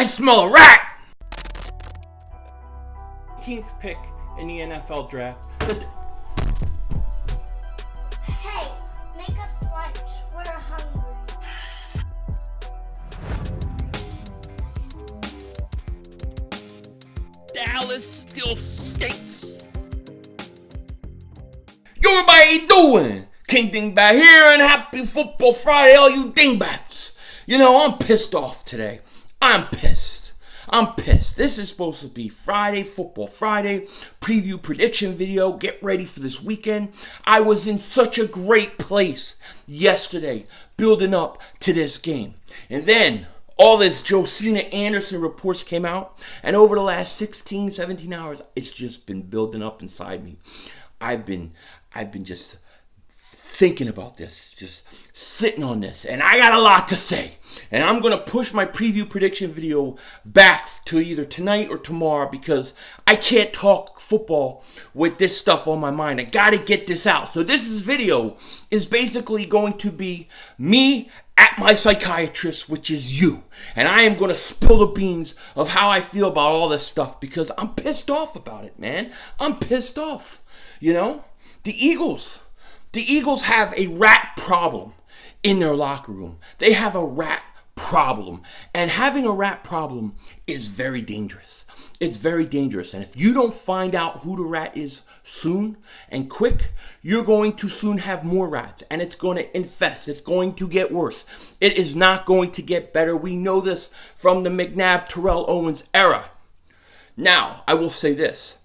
I smell a rat! 18th pick in the NFL draft. Hey, make us lunch. We're hungry. Dallas still stinks. Yo, everybody doing? King Dingbat here, and happy Football Friday, all you dingbats. You know, I'm pissed off today. I'm pissed. This is supposed to be Friday, Football Friday, preview prediction video. Get ready for this weekend. I was in such a great place yesterday, building up to this game. And then all this Josina Anderson reports came out, and over the last 16, 17 hours, it's just been building up inside me. I've been just thinking about this, just sitting on this, and I got a lot to say. And I'm going to push my preview prediction video back to either tonight or tomorrow because I can't talk football with this stuff on my mind. I got to get this out. So this video is basically going to be me at my psychiatrist, which is you. And I am going to spill the beans of how I feel about all this stuff because I'm pissed off about it, man. I'm pissed off. You know, the Eagles have a rat problem in their locker room. They have a rat problem. And having a rat problem is very dangerous. It's very dangerous. And if you don't find out who the rat is soon and quick, you're going to soon have more rats. And it's going to infest. It's going to get worse. It is not going to get better. We know this from the McNabb, Terrell Owens era. Now, I will say this.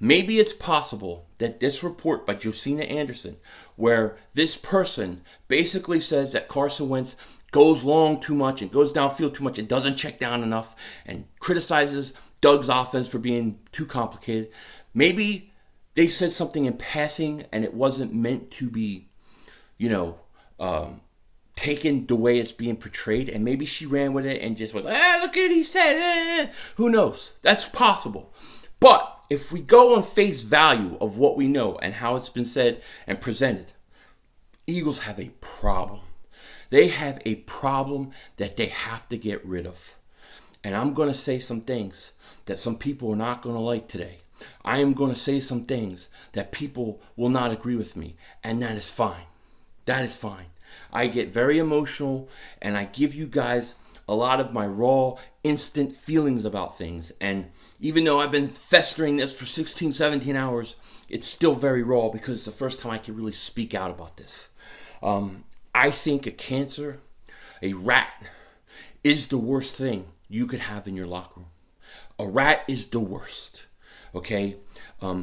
Maybe it's possible that this report by Josina Anderson, where this person basically says that Carson Wentz goes long too much and goes downfield too much and doesn't check down enough and criticizes Doug's offense for being too complicated. Maybe they said something in passing and it wasn't meant to be, taken the way it's being portrayed. And maybe she ran with it and just was, look at what he said. Who knows? That's possible. But if we go on face value of what we know and how it's been said and presented, Eagles have a problem. They have a problem that they have to get rid of. And I'm going to say some things that some people are not going to like today. I am going to say some things that people will not agree with me. And that is fine. That is fine. I get very emotional and I give you guys a lot of my raw, instant feelings about things. And even though I've been festering this for 16, 17 hours, it's still very raw because it's the first time I can really speak out about this. I think a cancer, a rat, is the worst thing you could have in your locker room. A rat is the worst, okay?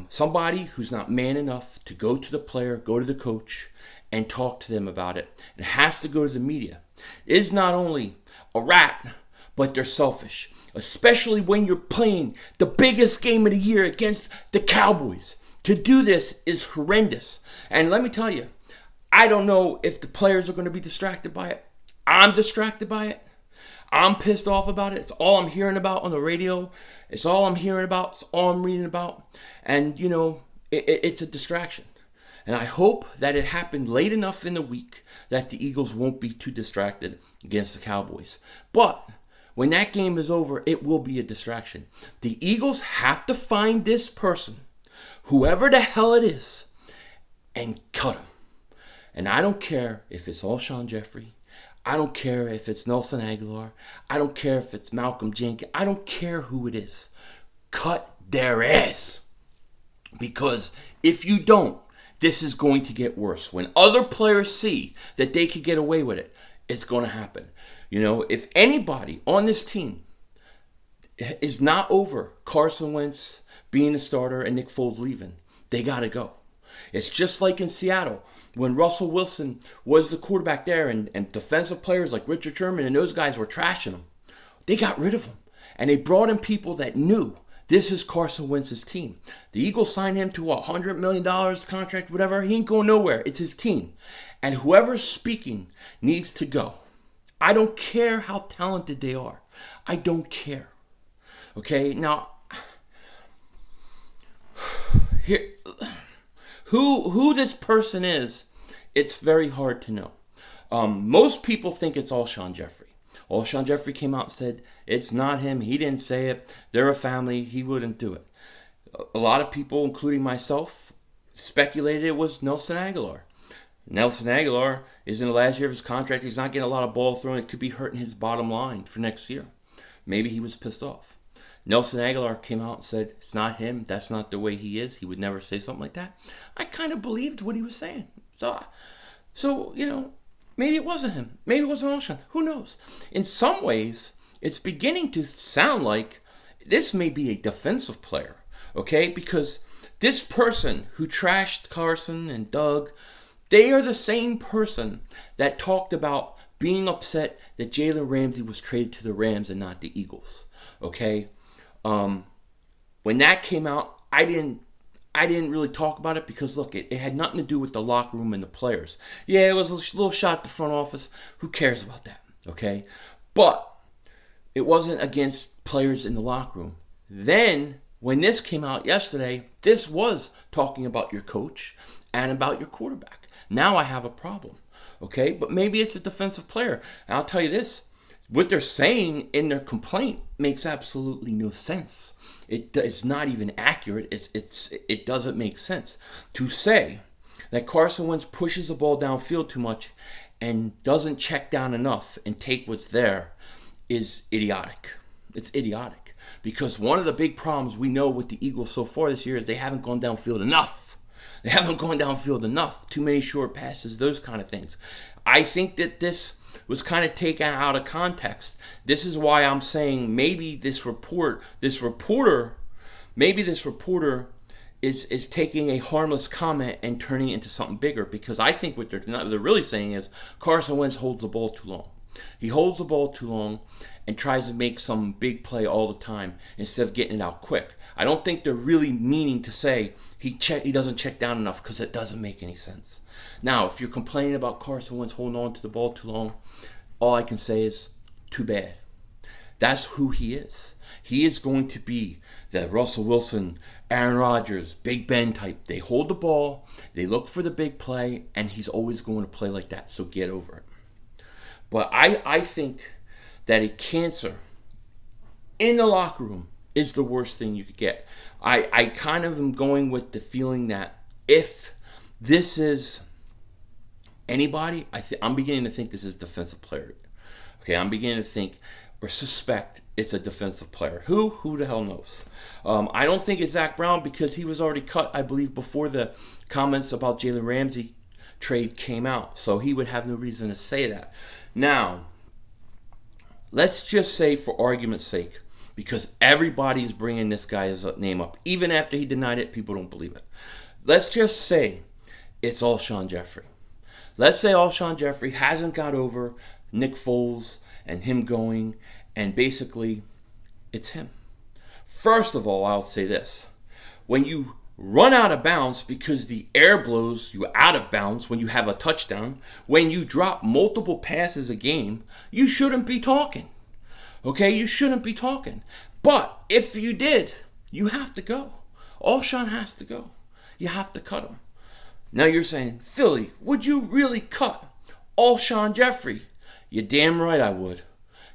Somebody who's not man enough to go to the player, go to the coach, and talk to them about it, and has to go to the media, is not only a rat, but they're selfish. Especially when you're playing the biggest game of the year against the Cowboys. To do this is horrendous. And let me tell you, I don't know if the players are going to be distracted by it. I'm distracted by it. I'm pissed off about it. It's all I'm hearing about on the radio. It's all I'm hearing about. It's all I'm reading about. And, it's a distraction. And I hope that it happened late enough in the week that the Eagles won't be too distracted against the Cowboys. But when that game is over, it will be a distraction. The Eagles have to find this person, whoever the hell it is, and cut him. And I don't care if it's all Shawn Jeffery. I don't care if it's Nelson Aguilar. I don't care if it's Malcolm Jenkins. I don't care who it is. Cut their ass. Because if you don't, this is going to get worse. When other players see that they could get away with it, it's going to happen. If anybody on this team is not over Carson Wentz being the starter and Nick Foles leaving, they got to go. It's just like in Seattle when Russell Wilson was the quarterback there and defensive players like Richard Sherman and those guys were trashing him. They got rid of him. And they brought in people that knew this is Carson Wentz's team. The Eagles signed him to a $100 million contract, whatever. He ain't going nowhere. It's his team. And whoever's speaking needs to go. I don't care how talented they are. I don't care. Okay? Now, here, who this person is, it's very hard to know. Most people think it's all Shawn Jeffery. Well, Shawn Jeffery came out and said, it's not him. He didn't say it. They're a family. He wouldn't do it. A lot of people, including myself, speculated it was Nelson Aguilar. Nelson Aguilar is in the last year of his contract. He's not getting a lot of ball thrown. It could be hurting his bottom line for next year. Maybe he was pissed off. Nelson Aguilar came out and said, it's not him. That's not the way he is. He would never say something like that. I kind of believed what he was saying. So maybe it wasn't him. Maybe it wasn't O'Shawn. Who knows? In some ways, it's beginning to sound like this may be a defensive player, okay? Because this person who trashed Carson and Doug, they are the same person that talked about being upset that Jalen Ramsey was traded to the Rams and not the Eagles, okay? When that came out, I didn't really talk about it because, look, it had nothing to do with the locker room and the players. Yeah, it was a little shot at the front office. Who cares about that, okay? But it wasn't against players in the locker room. Then, when this came out yesterday, this was talking about your coach and about your quarterback. Now I have a problem, okay? But maybe it's a defensive player. And I'll tell you this. What they're saying in their complaint makes absolutely no sense. It's not even accurate. It doesn't make sense. To say that Carson Wentz pushes the ball downfield too much and doesn't check down enough and take what's there is idiotic. It's idiotic. Because one of the big problems we know with the Eagles so far this year is they haven't gone downfield enough. They haven't gone downfield enough. Too many short passes, those kind of things. I think that this was kind of taken out of context. This is why I'm saying maybe this reporter is taking a harmless comment and turning it into something bigger, because I think what they're really saying is Carson Wentz holds the ball too long. He holds the ball too long and tries to make some big play all the time instead of getting it out quick. I don't think they're really meaning to say he doesn't check down enough, because it doesn't make any sense. Now, if you're complaining about Carson Wentz holding on to the ball too long, all I can say is too bad. That's who he is. He is going to be the Russell Wilson, Aaron Rodgers, Big Ben type. They hold the ball, they look for the big play, and he's always going to play like that, so get over it. But I think that a cancer in the locker room is the worst thing you could get. I kind of am going with the feeling that if this is anybody, I'm beginning to think this is a defensive player. Okay, I'm beginning to think or suspect it's a defensive player. Who the hell knows? I don't think it's Zach Brown, because he was already cut, I believe, before the comments about Jalen Ramsey trade came out. So he would have no reason to say that. Now, let's just say, for argument's sake, because everybody's bringing this guy's name up, even after he denied it, people don't believe it. Let's just say it's all Shawn Jeffery. Let's say all Shawn Jeffery hasn't got over Nick Foles and him going, and basically it's him. First of all, I'll say this. When you run out of bounds because the air blows you out of bounds when you have a touchdown, when you drop multiple passes a game, you shouldn't be talking. Okay, you shouldn't be talking. But if you did, you have to go. All Shawn has to go. You have to cut him. Now you're saying, Philly, would you really cut all Shawn Jeffery? You're damn right I would.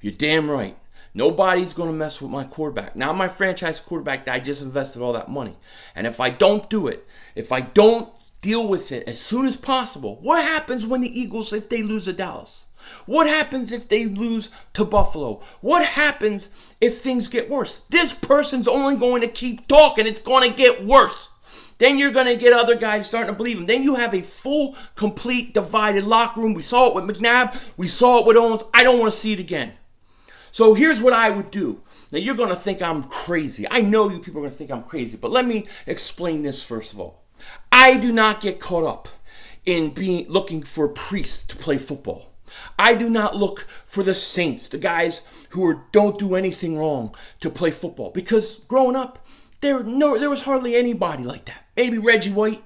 You're damn right. Nobody's going to mess with my quarterback. Now my franchise quarterback that I just invested all that money. And if I don't do it, if I don't deal with it as soon as possible, what happens when the Eagles, if they lose to Dallas? What happens if they lose to Buffalo? What happens if things get worse? This person's only going to keep talking. It's going to get worse. Then you're going to get other guys starting to believe him. Then you have a full, complete, divided locker room. We saw it with McNabb. We saw it with Owens. I don't want to see it again. So here's what I would do. Now you're going to think I'm crazy. I know you people are going to think I'm crazy. But let me explain this first of all. I do not get caught up in looking for priests to play football. I do not look for the saints, the guys who don't do anything wrong, to play football. Because growing up, there was hardly anybody like that. Maybe Reggie White,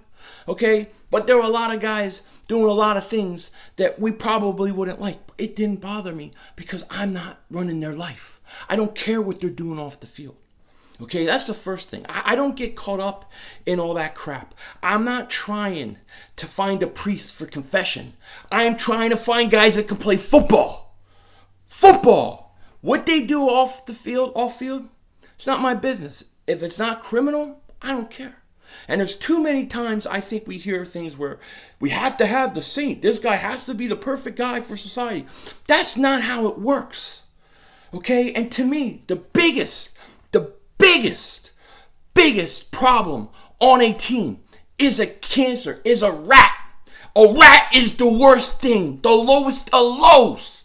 okay? But there were a lot of guys doing a lot of things that we probably wouldn't like. It didn't bother me because I'm not running their life. I don't care what they're doing off the field. Okay, that's the first thing. I don't get caught up in all that crap. I'm not trying to find a priest for confession. I am trying to find guys that can play football. Football. What they do off field, it's not my business. If it's not criminal, I don't care. And there's too many times I think we hear things where we have to have the saint. This guy has to be the perfect guy for society. That's not how it works. Okay? And to me, the biggest problem on a team is a cancer, is a rat. A rat is the worst thing, the lowest of lows.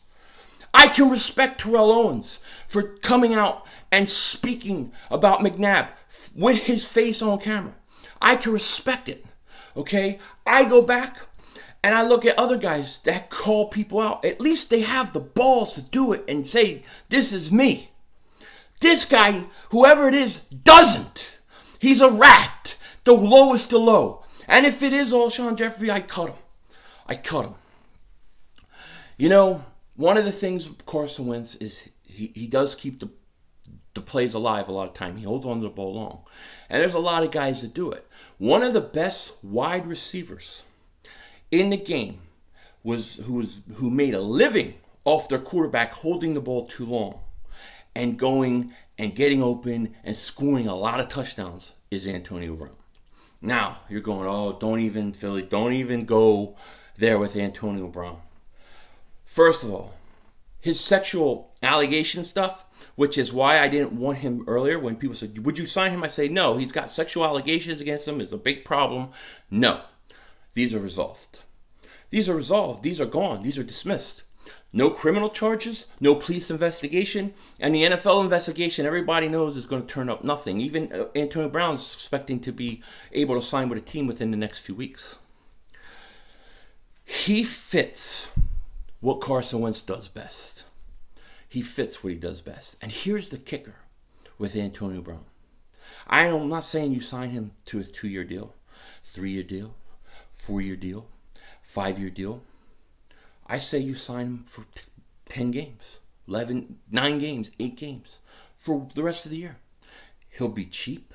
I can respect Terrell Owens for coming out and speaking about McNabb with his face on camera. I can respect it, okay? I go back and I look at other guys that call people out. At least they have the balls to do it and say, this is me. This guy, whoever it is, doesn't. He's a rat, the lowest of low. And if it is all Shawn Jeffery, I cut him. You know, one of the things of Carson Wentz is he does keep the plays alive a lot of time. He holds on to the ball long. And there's a lot of guys that do it. One of the best wide receivers in the game who made a living off their quarterback holding the ball too long and going and getting open and scoring a lot of touchdowns is Antonio Brown. Now, you're going, oh, don't even go there with Antonio Brown. First of all, his sexual allegation stuff, which is why I didn't want him earlier when people said, would you sign him? I say, no, he's got sexual allegations against him. It's a big problem. No, these are resolved. These are gone. These are dismissed. No criminal charges, no police investigation, and the NFL investigation, everybody knows, is going to turn up nothing. Even Antonio Brown's expecting to be able to sign with a team within the next few weeks. He fits what Carson Wentz does best. He fits what he does best. And here's the kicker with Antonio Brown. I'm not saying you sign him to a 2-year deal, 3-year deal, 4-year deal, 5-year deal. I say you sign him for 10 games, 9 games, 8 games for the rest of the year. He'll be cheap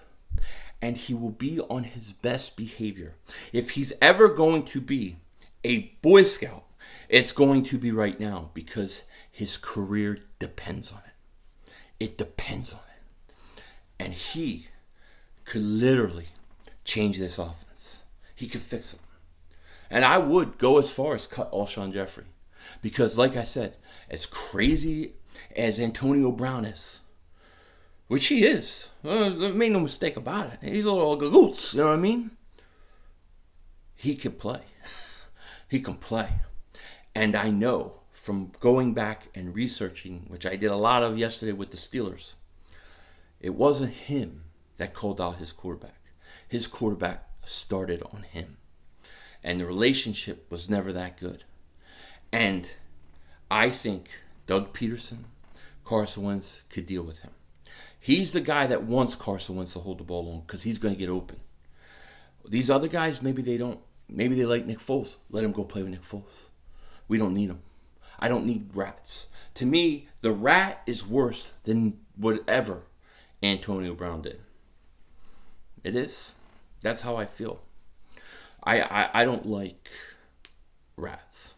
and he will be on his best behavior. If he's ever going to be a Boy Scout, it's going to be right now because his career depends on it. It depends on it. And he could literally change this offense. He could fix it. And I would go as far as cut Shawn Jeffery. Because like I said, as crazy as Antonio Brown is, which he is, make no mistake about it. He's a little gagoots, you know what I mean? He can play. He can play. And I know from going back and researching, which I did a lot of yesterday with the Steelers, it wasn't him that called out his quarterback. His quarterback started on him. And the relationship was never that good. And I think Doug Peterson, Carson Wentz could deal with him. He's the guy that wants Carson Wentz to hold the ball long because he's going to get open. These other guys, maybe they don't. Maybe they like Nick Foles. Let him go play with Nick Foles. We don't need him. I don't need rats. To me, the rat is worse than whatever Antonio Brown did. It is. That's how I feel. I don't like rats.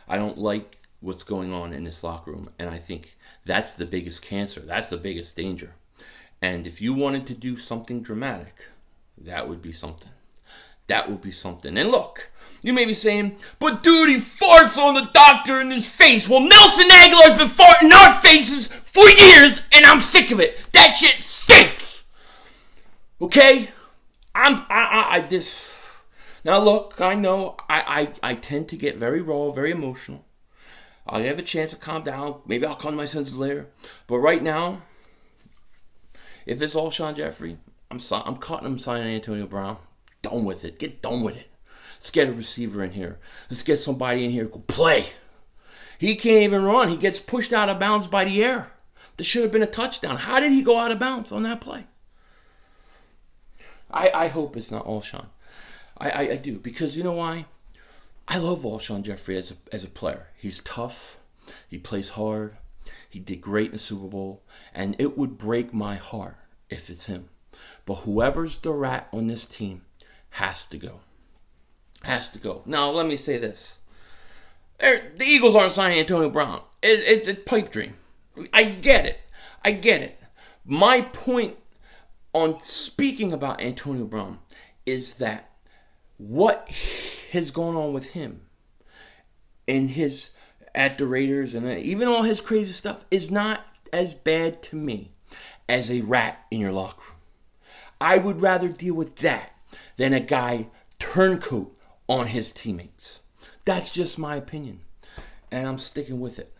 I don't like what's going on in this locker room. And I think that's the biggest cancer. That's the biggest danger. And if you wanted to do something dramatic, that would be something. That would be something. And look, you may be saying, but dude, he farts on the doctor in his face. Well, Nelson Aguilar's been farting in our faces for years, and I'm sick of it. That shit stinks. Okay? Now look, I know I tend to get very raw, very emotional. I'll have a chance to calm down. Maybe I'll come to my senses later. But right now, if it's all Shawn Jeffery, I'm cutting him, signing Antonio Brown. Done with it. Get done with it. Let's get a receiver in here. Let's get somebody in here who can play. He can't even run. He gets pushed out of bounds by the air. There should have been a touchdown. How did he go out of bounds on that play? I hope it's not all Shawn. I do, because you know why? I love all Shawn Jeffery as a player. He's tough. He plays hard. He did great in the Super Bowl. And it would break my heart if it's him. But whoever's the rat on this team has to go. Has to go. Now, let me say this. The Eagles aren't signing Antonio Brown. It's a pipe dream. I get it. I get it. My point on speaking about Antonio Brown is that what has gone on with him and his at the Raiders and even all his crazy stuff is not as bad to me as a rat in your locker room. I would rather deal with that than a guy turncoat on his teammates. That's just my opinion, and I'm sticking with it.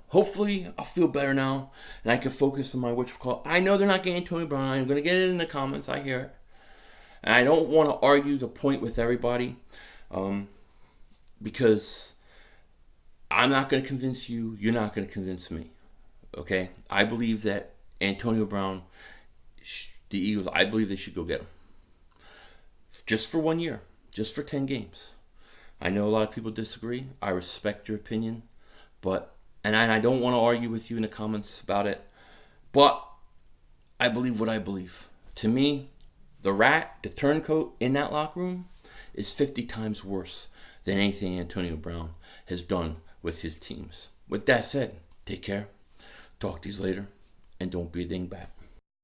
Hopefully I'll feel better now, and I can focus on my whatchamacallit. I know they're not getting Tony Brown. I'm going to get it in the comments. I hear it. And I don't want to argue the point with everybody, because I'm not going to convince you. You're not going to convince me. Okay? I believe that Antonio Brown, the Eagles, I believe they should go get him. Just for 1 year. Just for 10 games. I know a lot of people disagree. I respect your opinion. And I don't want to argue with you in the comments about it. But I believe what I believe. To me, the rat, the turncoat in that locker room is 50 times worse than anything Antonio Brown has done with his teams. With that said, take care. Talk to you later. And don't be a dingbat.